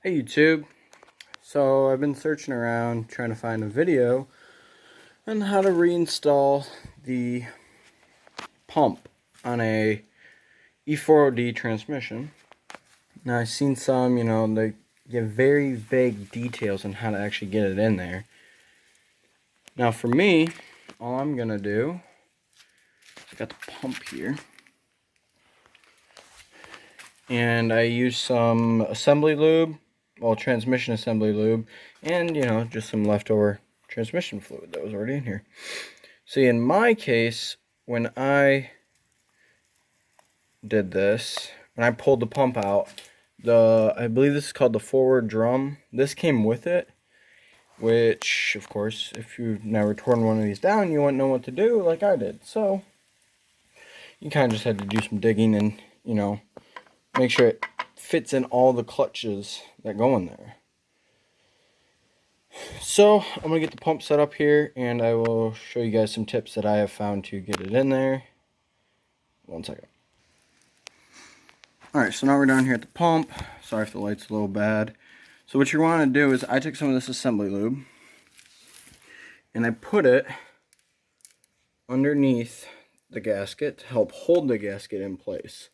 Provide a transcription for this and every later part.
Hey YouTube. So I've been searching around trying to find a video on how to reinstall the pump on a E40D transmission. Now I've seen some, they give very vague details on how to actually get it in there. Now for me, all I'm gonna do, I got the pump here, and I use some assembly lube, well, transmission assembly lube, and just some leftover transmission fluid that was already in here. See, in my case, when I did this, when I pulled the pump out, I believe this is called the forward drum. This came with it, which, of course, if you've never torn one of these down, you wouldn't know what to do like I did. So, you kind of just had to do some digging and, make sure it fits in all the clutches that go in there. So, I'm going to get the pump set up here, and I will show you guys some tips that I have found to get it in there. One second. Alright, so now we're down here at the pump. Sorry if the light's a little bad. So what you want to do is, I took some of this assembly lube, and I put it underneath the gasket to help hold the gasket in place.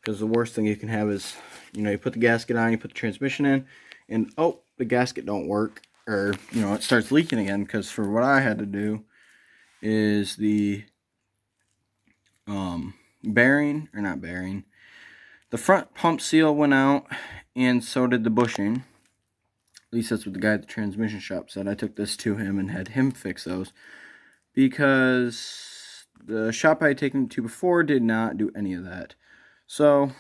Because the worst thing you can have is, you put the gasket on, you put the transmission in, and oh, the gasket don't work. Or, it starts leaking again, because for what I had to do is the bearing, or not bearing, the front pump seal went out, and so did the bushing. At least that's what the guy at the transmission shop said. I took this to him and had him fix those, because the shop I had taken it to before did not do any of that. So,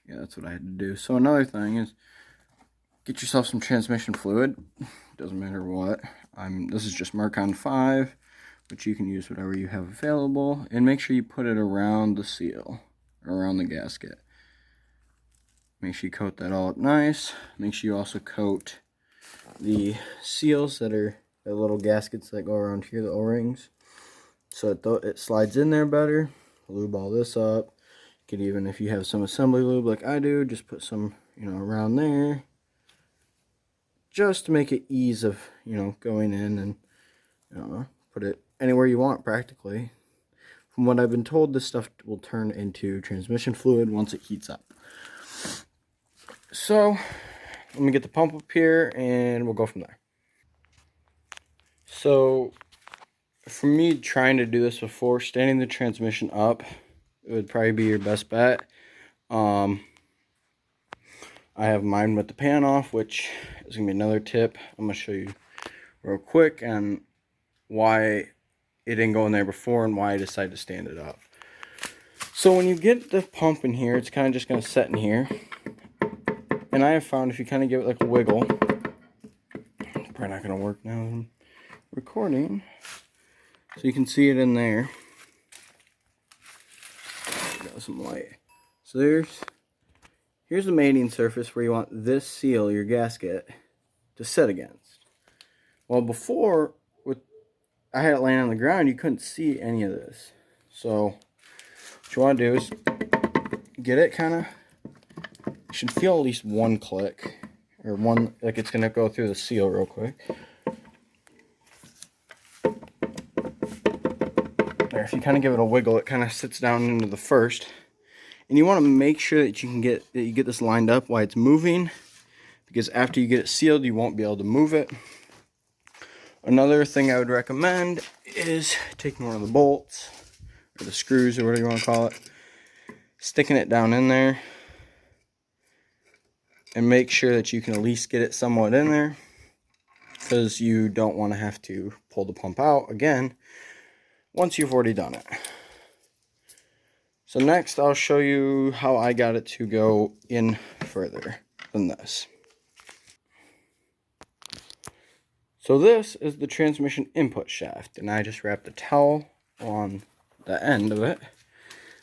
yeah, that's what I had to do. So another thing is, get yourself some transmission fluid. Doesn't matter what. This is just Marcon 5, but you can use whatever you have available. And make sure you put it around the seal, around the gasket. Make sure you coat that all up nice. Make sure you also coat the seals that are the little gaskets that go around here, the O-rings, so it slides in there better. Lube all this up. You could even, if you have some assembly lube like I do, just put some, around there, just to make it ease of, going in and, put it anywhere you want practically. From what I've been told, this stuff will turn into transmission fluid once it heats up. So, let me get the pump up here and we'll go from there. So, for me trying to do this before, standing the transmission up, it would probably be your best bet. I have mine with the pan off, which is going to be another tip. I'm going to show you real quick on why it didn't go in there before and why I decided to stand it up. So when you get the pump in here, it's kind of just going to set in here. And I have found if you kind of give it like a wiggle, it's probably not going to work now I'm recording. So you can see it in there. Got some light. So here's the mating surface where you want this seal, your gasket, to set against. Well, before, I had it laying on the ground, you couldn't see any of this. So what you want to do is get it kind of, you should feel at least one click, or one, like it's going to go through the seal real quick. There, if you kind of give it a wiggle, it kind of sits down into the first. And you want to make sure that you get this lined up while it's moving, because after you get it sealed, you won't be able to move it. Another thing I would recommend is taking one of the bolts, or the screws, or whatever you want to call it, sticking it down in there, and make sure that you can at least get it somewhat in there, because you don't want to have to pull the pump out again once you've already done it. So next, I'll show you how I got it to go in further than this. So this is the transmission input shaft, and I just wrapped a towel on the end of it.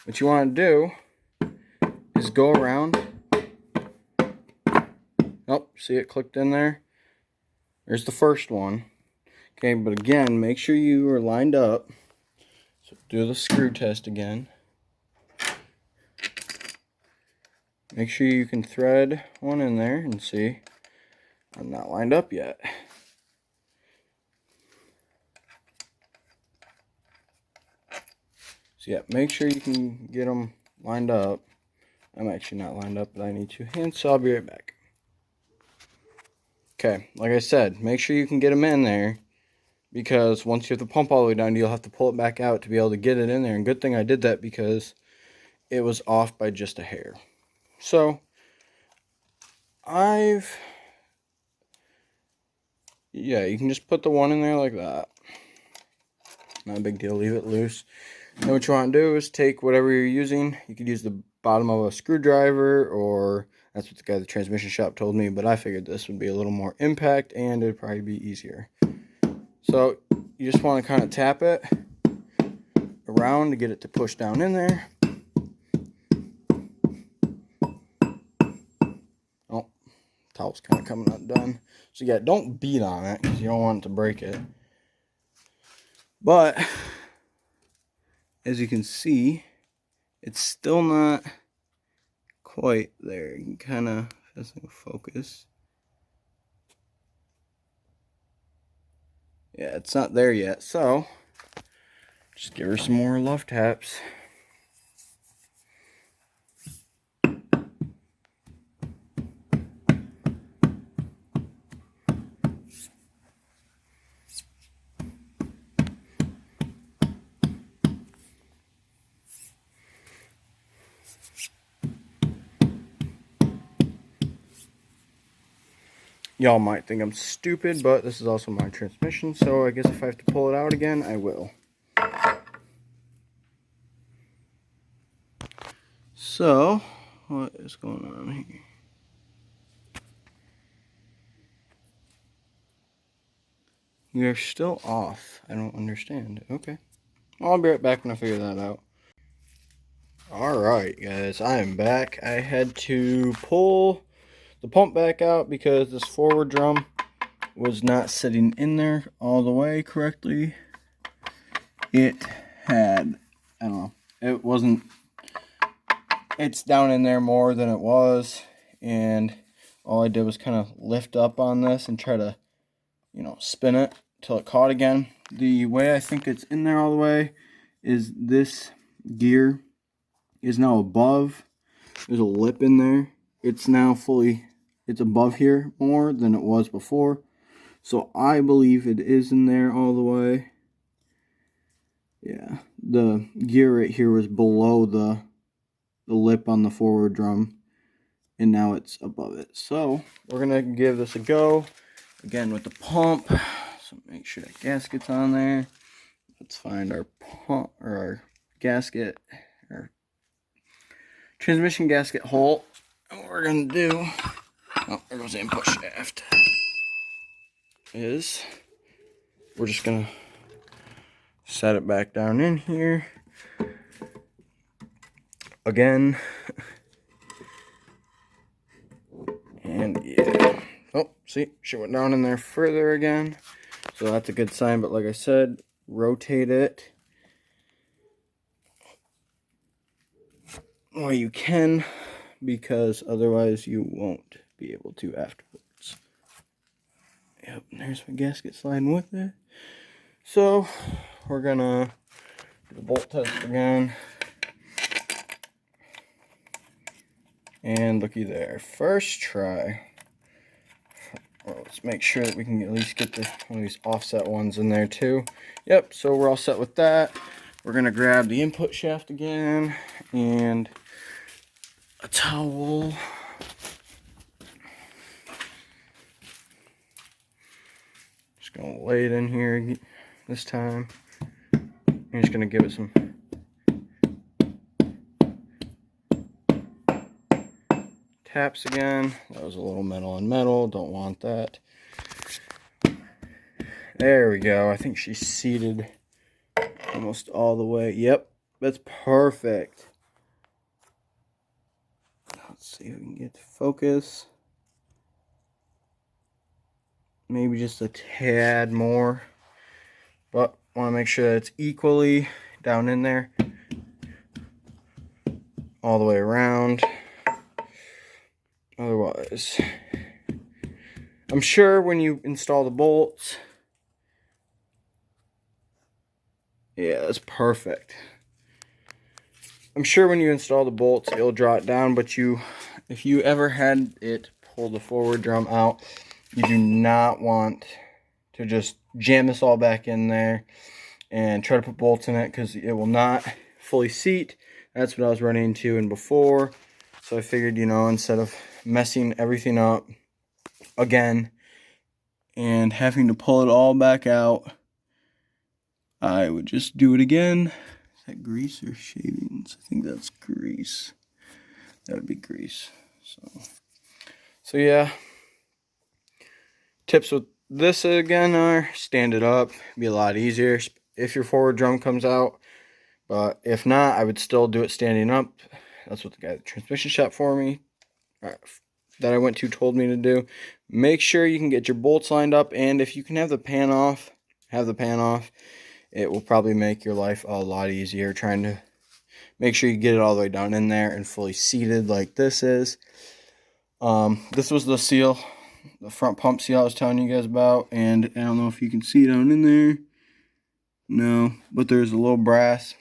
What you want to do is go around. Oh, see it clicked in there? There's the first one. Okay, but again, make sure you are lined up. So do the screw test again. make sure you can thread one in there and see. I'm not lined up yet. So yeah, make sure you can get them lined up. I'm actually not lined up, but I need 2 hands, so I'll be right back. Okay, like I said, make sure you can get them in there, because once you have the pump all the way down, you'll have to pull it back out to be able to get it in there. And good thing I did that, because it was off by just a hair. So yeah, you can just put the one in there like that. Not a big deal, leave it loose. Then what you want to do is take whatever you're using. You could use the bottom of a screwdriver, or that's what the guy at the transmission shop told me, but I figured this would be a little more impact and it'd probably be easier. So you just want to kind of tap it around to get it to push down in there. Oh, towel's kind of coming undone. So yeah, don't beat on it, because you don't want it to break it. But as you can see, it's still not quite there. You can kind of, that's no focus. Yeah, it's not there yet, so just give her some more love taps. Y'all might think I'm stupid, but this is also my transmission, so I guess if I have to pull it out again, I will. So, what is going on here? You're still off. I don't understand. Okay. Well, I'll be right back when I figure that out. Alright, guys, I am back. I had to pull the pump back out because this forward drum was not sitting in there all the way correctly. It had, I don't know, it wasn't, it's down in there more than it was, and all I did was kind of lift up on this and try to, you know, spin it till it caught again. The way I think it's in there all the way is this gear is now above. There's a lip in there. It's now fully, it's above here more than it was before. So I believe it is in there all the way. Yeah, the gear right here was below the lip on the forward drum, and now it's above it. So we're gonna give this a go again with the pump. So make sure that gasket's on there. Let's find our pump, or our gasket, our transmission gasket hole. And what we're gonna do, oh, there goes the input shaft, is we're just gonna set it back down in here again. And yeah, oh, see, she went down in there further again, so that's a good sign. But like I said, rotate it while you can, because otherwise you won't be able to afterwards. Yep, and there's my gasket sliding with it. So we're gonna do the bolt test again. And looky there, first try. Well, let's make sure that we can at least get one of these offset ones in there too. Yep, so we're all set with that. We're gonna grab the input shaft again and a towel. Just gonna lay it in here this time. I'm just gonna give it some taps again. That was a little metal on metal, don't want that. There we go. I think she's seated almost all the way. Yep, that's perfect. Let's see if we can get to focus. Maybe just a tad more, but I want to make sure that it's equally down in there all the way around. otherwise, I'm sure when you install the bolts, yeah, that's perfect. I'm sure when you install the bolts, it'll draw it down, but if you ever had it pull the forward drum out, you do not want to just jam this all back in there and try to put bolts in it, because it will not fully seat. That's what I was running into in before. So I figured, instead of messing everything up again and having to pull it all back out, I would just do it again. Is that grease or shavings? I think that's grease. That would be grease. So yeah. Tips with this again are stand it up. Be a lot easier if your forward drum comes out. But if not, I would still do it standing up. That's what the guy at the transmission shop for me that I went to told me to do. Make sure you can get your bolts lined up, and if you can have the pan off, It will probably make your life a lot easier trying to make sure you get it all the way down in there and fully seated like this is. This was the seal, the front pump seal I was telling you guys about, and I don't know if you can see down in there. No, but there's a little brass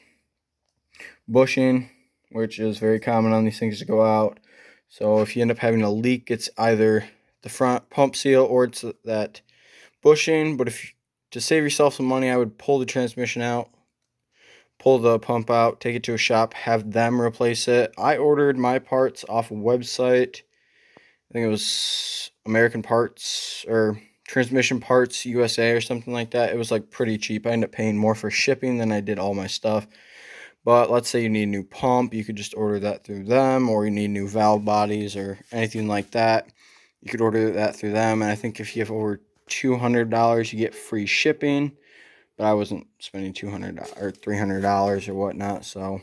bushing, which is very common on these things to go out. So if you end up having a leak, it's either the front pump seal or it's that bushing. But to save yourself some money, I would pull the transmission out, pull the pump out, take it to a shop, have them replace it. I ordered my parts off a website. I think it was American Parts or Transmission Parts USA or something like that. It was like pretty cheap. I ended up paying more for shipping than I did all my stuff. But let's say you need a new pump, you could just order that through them, or you need new valve bodies or anything like that. You could order that through them, and I think if you have over $200, you get free shipping. But I wasn't spending $200 or $300 or whatnot, so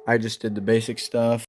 I just did the basic stuff.